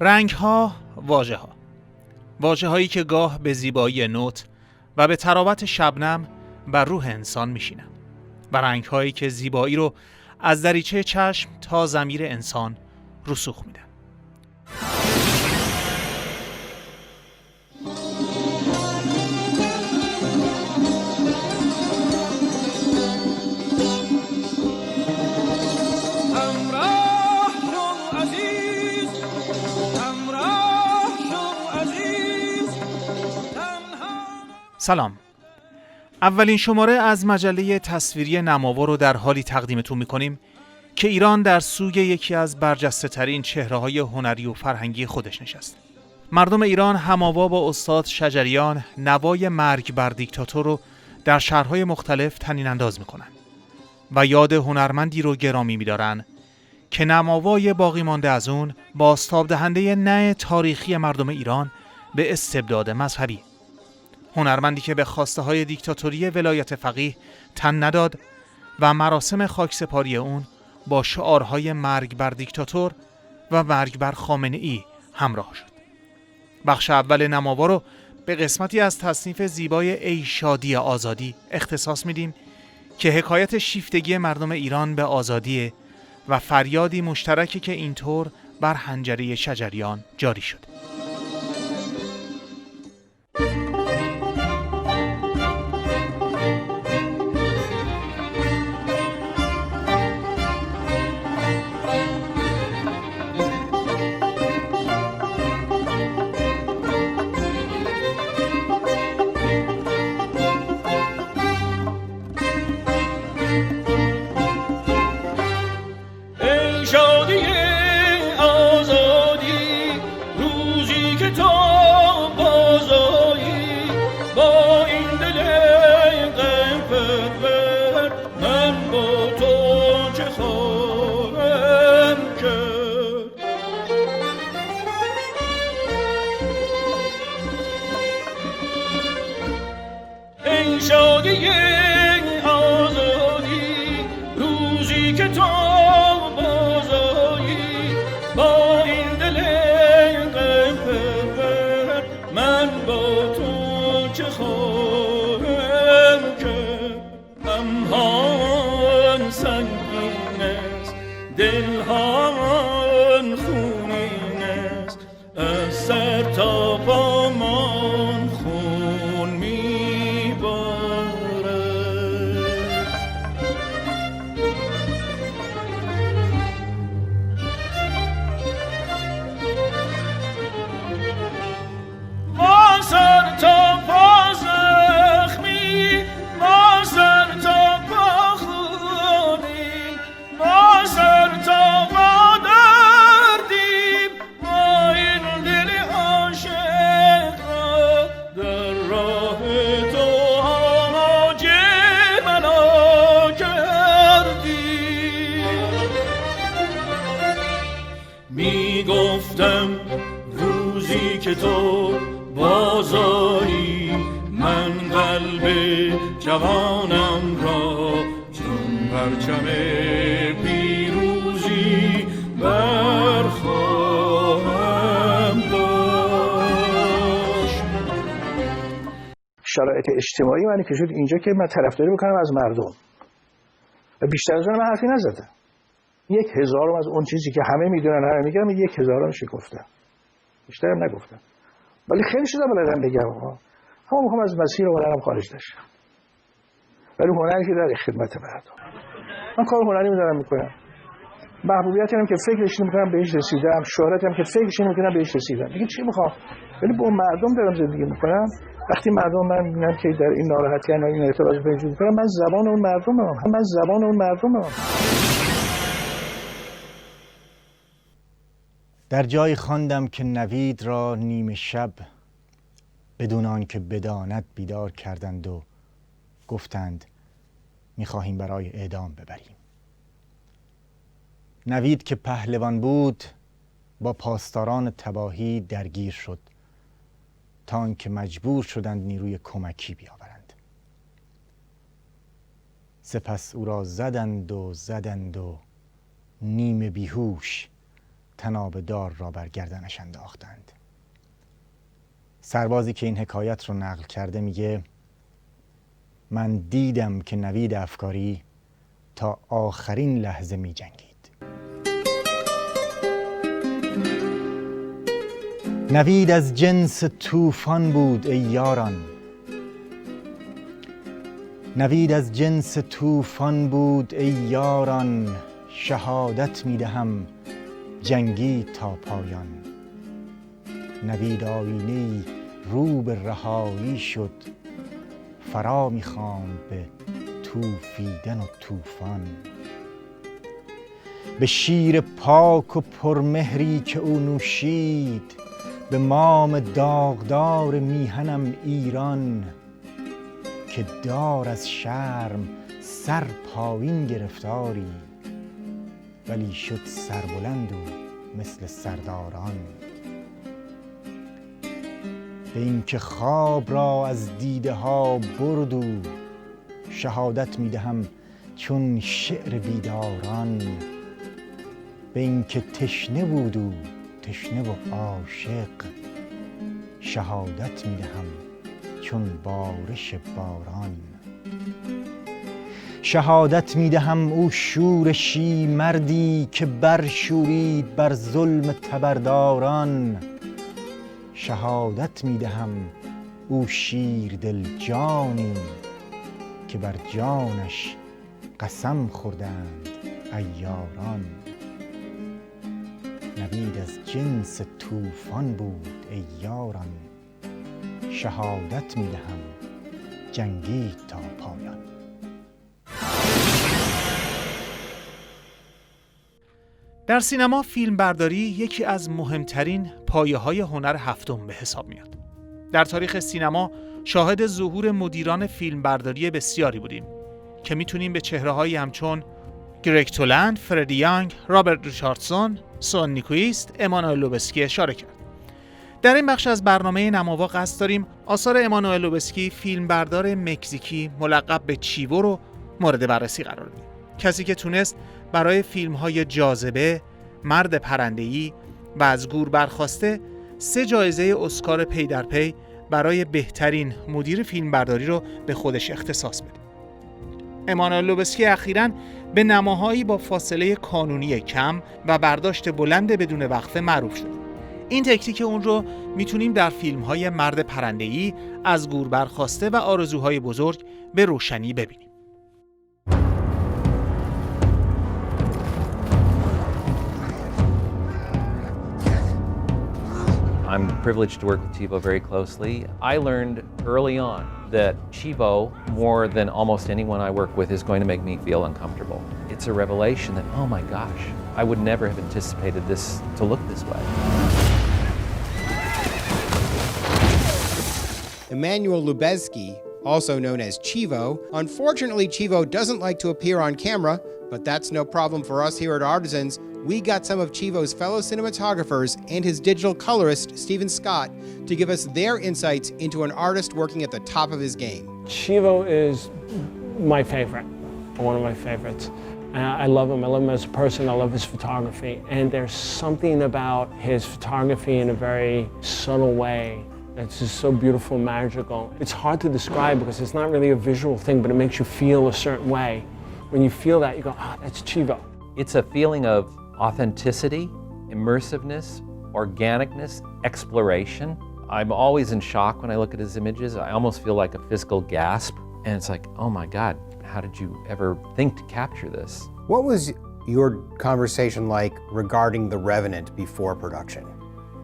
رنگها، واژه هایی که گاه به زیبایی نوت و به طراوت شبنم بر روح انسان میشینن و رنگ هایی که زیبایی رو از دریچه چشم تا ضمیر انسان رسوخ میدن. سلام. اولین شماره از مجله تصویری نماوا رو در حالی تقدیمتون میکنیم که ایران در سوی یکی از برجسته ترین چهره‌های هنری و فرهنگی خودش نشسته. مردم ایران هماوا با استاد شجریان نوای مرگ بر دیکتاتور رو در شهرهای مختلف طنین انداز میکنن و یاد هنرمندی رو گرامی میدارن که نماوای باقی مانده از اون بازتاب دهنده نه تاریخی مردم ایران به استبداد مذهبی. هنرمندی که به خواسته های دیکتاتوری ولایت فقیه تن نداد و مراسم خاکسپاری اون با شعارهای مرگ بر دیکتاتور و مرگ بر خامنه‌ای همراه شد. بخش اول نماوا رو به قسمتی از تصنیف زیبای ای شادی آزادی اختصاص میدیم که حکایت شیفتگی مردم ایران به آزادی و فریادی مشترکی که اینطور بر حنجره شجریان جاری شد. جوانم را چون پرچم پیروزی برخواهم داشت. شرایط اجتماعی من که شد اینجا که من طرفداری بکنم از مردم و بیشتر از اون من حرفی نزدم. 1000 از اون چیزی که همه میدونن همه میگم 1000 گفتم، بیشترم نگفتم، ولی خیلی شده بلدم بگم همه میخوام از مسیر هنرم خارج نشم، ولی هنری که در خدمت مردم. من کار هنری می‌دارم میکنم، محبوبیتی هم که فکرش نمی‌کنم بهش رسیدم، شهرتی هم که فکرش نمی‌کنم بهش رسیدم. دیگه چی میخوام؟ ولی با مردم دارم زندگی میکنم. وقتی مردم من میبینم که در این ناراحتی و این ارتباط پیدا می‌کنم، من زبان اون مردمم. در جایی خواندم که نوید را نیمه شب بدون آنکه بداند بیدار کردند و گفتند می‌خواهیم برای اعدام ببریم. نوید که پهلوان بود با پاسداران تباهی درگیر شد تا آنکه مجبور شدند نیروی کمکی بیاورند. سپس او را زدند و نیمه بیهوش طناب دار را بر گردنش انداختند. سربازی که این حکایت رو نقل کرده میگه من دیدم که نوید افکاری تا آخرین لحظه می جنگید. نوید از جنس طوفان بود ای یاران، نوید از جنس طوفان بود ای یاران، شهادت می دهم جنگی تا پایان. نوید آیینه‌ای رو به رهایی شد، فرا می خواند به توفیدن و طوفان. به شیر پاک و پرمهری که او نوشید، به مام داغدار میهنم ایران. که دار از شرم سر پایین گرفتاری، ولی شد سربلند و مثل سرداران. به این که خواب را از دیده ها برد و، شهادت می دهم چون شعر بیداران. به این که تشنه بود و تشنه و عاشق، شهادت می دهم چون بارش باران. شهادت می دهم او شورشی مردی، که برشورید بر ظلم تبرداران. شهادت می دهم او شیردل جانی، که بر جانش قسم خوردند عیاران. نوید از جنس طوفان بود ای یاران، شهادت می دهم جنگی تا پایان. در سینما فیلمبرداری یکی از مهمترین پایه‌های هنر هفتم به حساب میاد. در تاریخ سینما شاهد ظهور مدیران فیلمبرداری بسیاری بودیم که میتونیم به چهره‌هایی همچون گرگ تولند، فردی یانگ، رابرت ریچاردسون، سون نیکویست، امانوئل لوبسکی اشاره کرد. در این بخش از برنامه نماوا قصد داریم آثار امانوئل لوبسکی، فیلمبردار مکزیکی ملقب به چیوو رو مورد بررسی قرار بدیم. کسی که تونست برای فیلم‌های جاذبه، مرد پرنده‌ای و از گور برخاسته 3 جایزه اسکار پی در پی برای بهترین مدیر فیلمبرداری رو به خودش اختصاص بده. امانوئل لوبسکی اخیراً به نماهایی با فاصله کانونی کم و برداشت بلند بدون وقفه معروف شد. این تکنیک اون رو میتونیم در فیلم‌های مرد پرنده‌ای، از گور برخاسته و آرزوهای بزرگ به روشنی ببینیم. I'm privileged to work with Chivo very closely. I learned early on that Chivo, more than almost anyone I work with, is going to make me feel uncomfortable. It's a revelation that, oh my gosh, I would never have anticipated this to look this way. Emmanuel Lubezki, also known as Chivo. Unfortunately, Chivo doesn't like to appear on camera, but that's no problem for us here at Artisans. We got some of Chivo's fellow cinematographers and his digital colorist, Stephen Scott, to give us their insights into an artist working at the top of his game. Chivo is my favorite, one of my favorites. I love him. I love him as a person. I love his photography. And there's something about his photography in a very subtle way that's just so beautiful and magical. It's hard to describe because it's not really a visual thing, but it makes you feel a certain way. When you feel that, you go, ah, that's Chivo. It's a feeling of authenticity, immersiveness, organicness, exploration. I'm always in shock when I look at his images. I almost feel like a physical gasp. And it's like, oh my God, how did you ever think to capture this? What was your conversation like regarding The Revenant before production?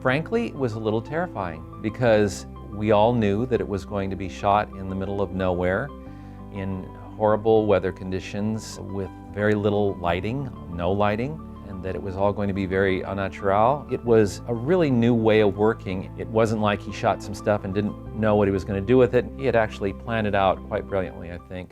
Frankly, it was a little terrifying because we all knew that it was going to be shot in the middle of nowhere in horrible weather conditions with very little lighting, no lighting, and that it was all going to be very unnatural. It was a really new way of working. It wasn't like he shot some stuff and didn't know what he was going to do with it. He had actually planned it out quite brilliantly, I think.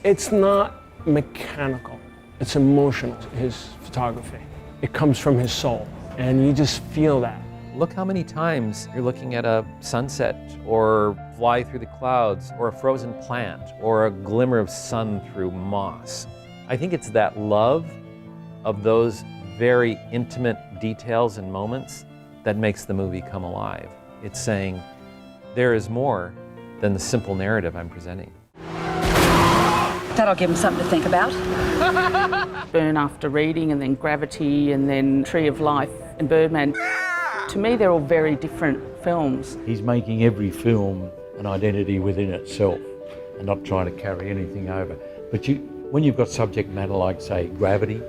It's not mechanical. It's emotional, his photography. It comes from his soul, and you just feel that. Look how many times you're looking at a sunset or fly through the clouds or a frozen plant or a glimmer of sun through moss. I think it's that love of those very intimate details and moments that makes the movie come alive. It's saying there is more than the simple narrative I'm presenting. That'll give them something to think about. Burn After Reading, and then Gravity, and then Tree of Life and Birdman. To me, they're all very different films. He's making every film an identity within itself and not trying to carry anything over. But when you've got subject matter like, say, Gravity,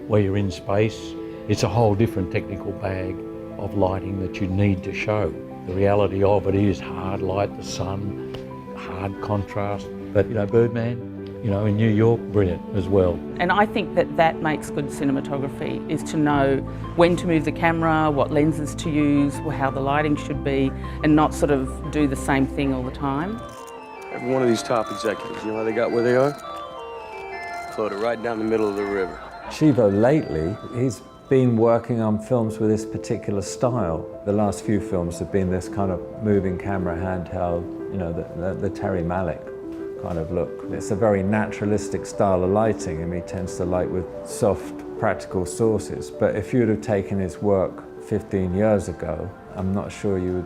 where you're in space, it's a whole different technical bag of lighting that you need to show. The reality of it is hard light, the sun, hard contrast. But, Birdman, in New York, brilliant as well. And I think that makes good cinematography, is to know when to move the camera, what lenses to use, how the lighting should be, and not sort of do the same thing all the time. Every one of these top executives, you know how they got where they are? Floated right down the middle of the river. Chivo lately, he's been working on films with this particular style. The last few films have been this kind of moving camera handheld, the Terry Malick kind of look. It's a very naturalistic style of lighting, and he tends to light with soft, practical sources. But if you'd have taken his work 15 years ago, I'm not sure you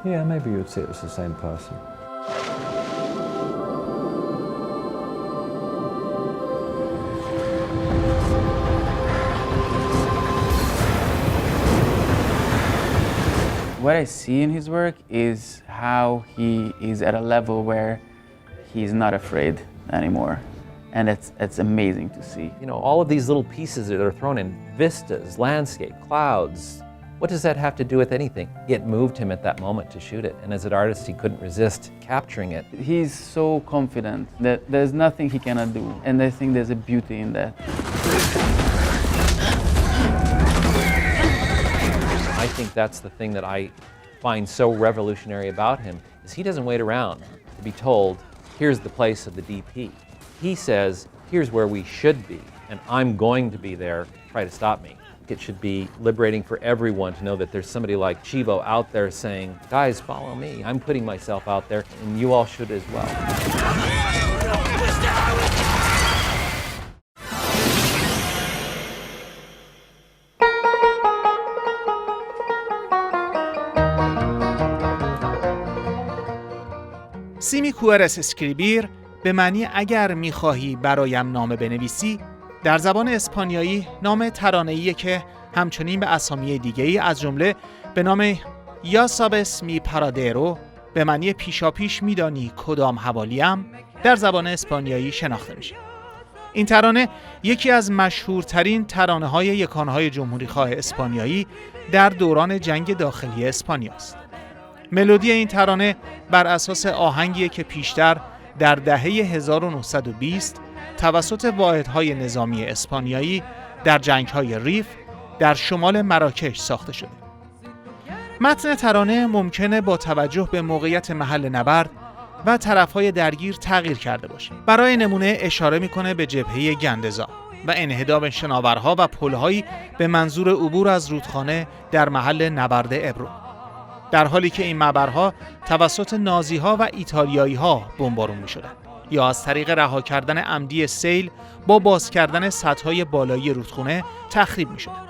would, maybe you would see it as the same person. What I see in his work is how he is at a level where he's not afraid anymore. And it's amazing to see. All of these little pieces that are thrown in, vistas, landscape, clouds, what does that have to do with anything? It moved him at that moment to shoot it. And as an artist, he couldn't resist capturing it. He's so confident that there's nothing he cannot do. And I think there's a beauty in that. I think that's the thing that I find so revolutionary about him, is he doesn't wait around to be told, here's the place of the DP. He says, here's where we should be, and I'm going to be there, try to stop me. It should be liberating for everyone to know that there's somebody like Chivo out there saying, guys, follow me. I'm putting myself out there, and you all should as well. سیمی کوئرس اسکریبیر به معنی اگر می‌خواهی برایم نامه بنویسی در زبان اسپانیایی نام ترانه‌ایه که همچنین به اسامی دیگه‌ای از جمله به نام یا سابس می پارادرو به معنی پیشاپیش میدانی کدام حوالیم در زبان اسپانیایی شناخته میشه. این ترانه یکی از مشهورترین ترانه‌های یکانهای جمهوری‌خواه اسپانیایی در دوران جنگ داخلی اسپانیا است. ملودی این ترانه بر اساس آهنگیه که پیشتر در دهه 1920 توسط واحدهای نظامی اسپانیایی در جنگ‌های ریف در شمال مراکش ساخته شده. متن ترانه ممکنه با توجه به موقعیت محل نبرد و طرف‌های درگیر تغییر کرده باشه. برای نمونه اشاره می‌کنه به جبهه گندزا و انهدام شناورها و پل‌هایی به منظور عبور از رودخانه در محل نبرد ابرو. در حالی که این مبرها توسط نازی‌ها و ایتالیایی‌ها بمبارون می‌شدند یا از طریق رها کردن عمدی سیل با باز کردن سطح‌های بالایی رودخانه تخریب می‌شدند.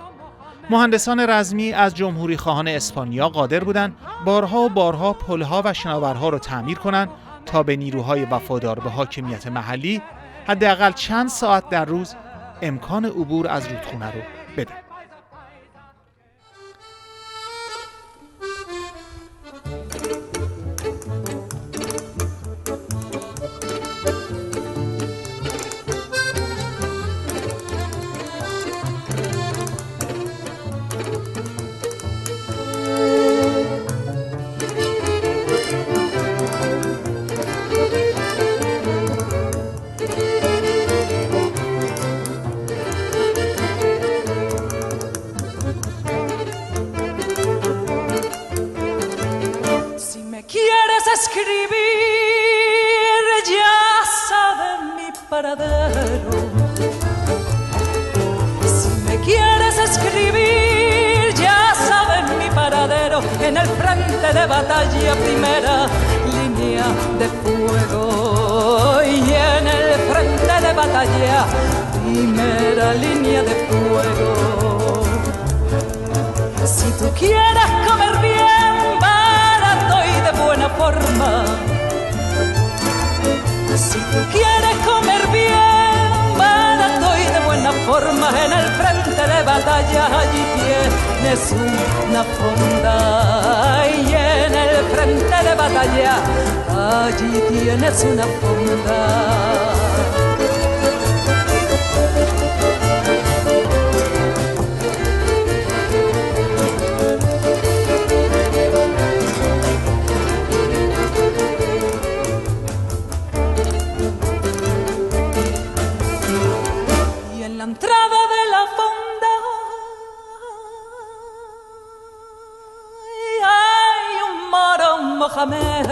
مهندسان رزمی از جمهوری خواهان اسپانیا قادر بودند بارها و بارها پل‌ها و شناورها را تعمیر کنند تا به نیروهای وفادار به حاکمیت محلی حداقل چند ساعت در روز امکان عبور از رودخانه رو بدن. Si me quieres escribir, ya saben mi paradero. el frente de batalla, primera línea de fuego. Y en el frente de batalla, primera línea de fuego. Si tú quieres comer bien, barato y de buena forma. Si tú quieres comer bien, barato y de buena forma, en el frente de batalla allí tienes una fonda. Y en el frente de batalla allí tienes una fonda. La entrada de la fonda hay un moro Mohamed.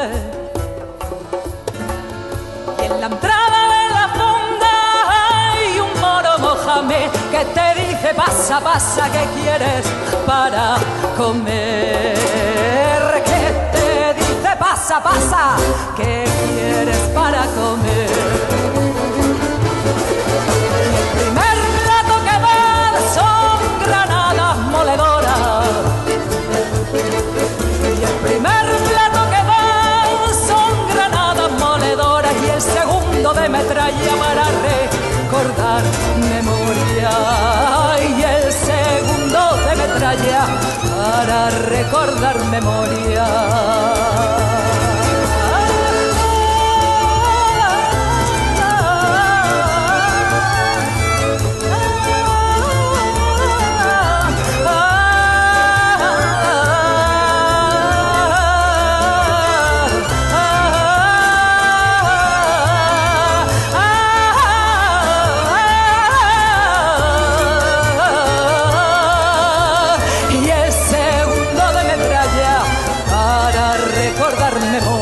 Y en la entrada de la fonda hay un moro Mohamed que te dice pasa, pasa, ¿qué quieres para comer? Que te dice pasa, pasa, ¿qué quieres para comer? Son granadas moledoras. Y el primer plato que dan son granadas moledoras. Y el segundo de metralla para recordar memoria. Y el segundo de metralla para recordar memoria. Recordar memoria.